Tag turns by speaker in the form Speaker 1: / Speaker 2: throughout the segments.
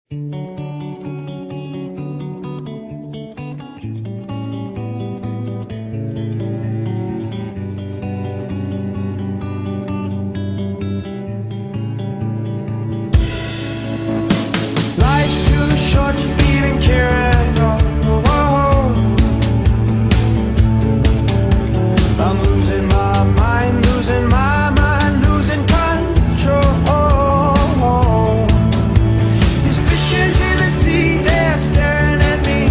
Speaker 1: Life's too short to even care at all. I'm losing my mind, losing my mind, losing control. These fishes in the sea, they're staring at me.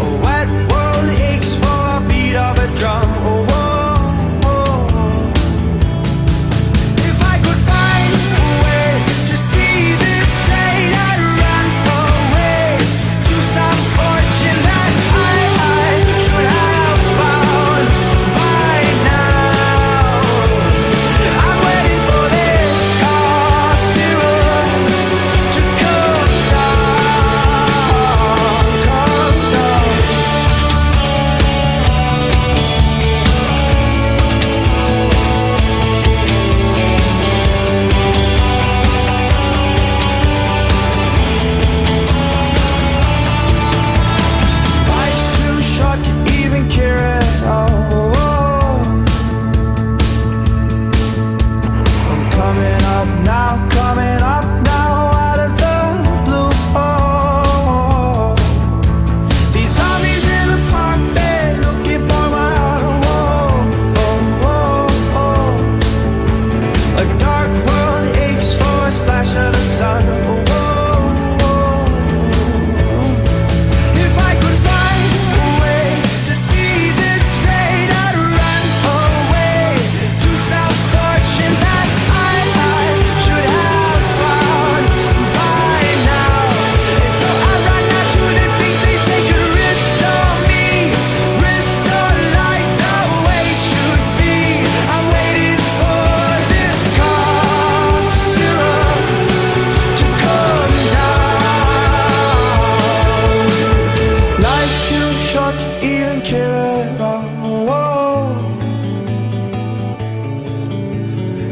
Speaker 1: A wet world aches for a beat of a drum. If I could find a way to see this train, I'd run away to some fortune that I should have found by now. I'm waiting for this cough syrup to come down, come down. Life's too short to even care at all. I'm coming up now, out of the blue. These zombies in the park, they're looking for my heart. A dark world aches for a splash of the sun. If I could find a way to see this straight, I'd run away to some fortune that I should have found by now. And so I run out to the things they say could restore me, restore life the way it should be. I'm waiting for this cough syrup to come down. Life's too short to even care at all.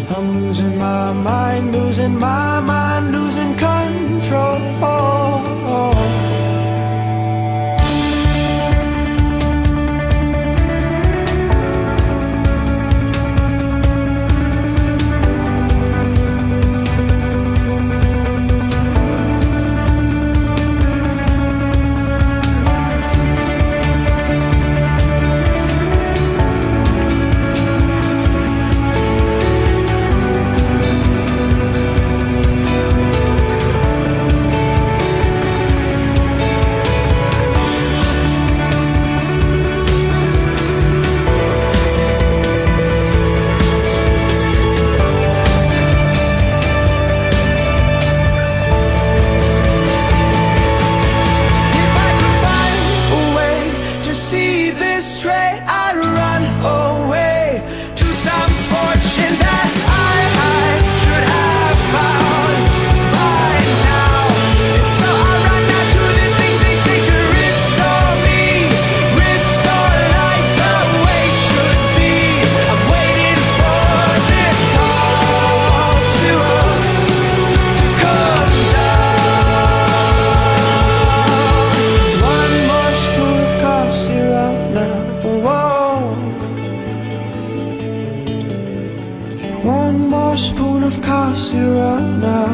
Speaker 1: I'm losing my mind, losing control. If I could find a way to see this straight, I'd run away to some fortune that I should have found by now. And so I run out to the things they say could restore me, restore life the way it should be. I'm waiting for this cough syrup to come down. One more spoon of cough syrup now. One more spoon of cough syrup now.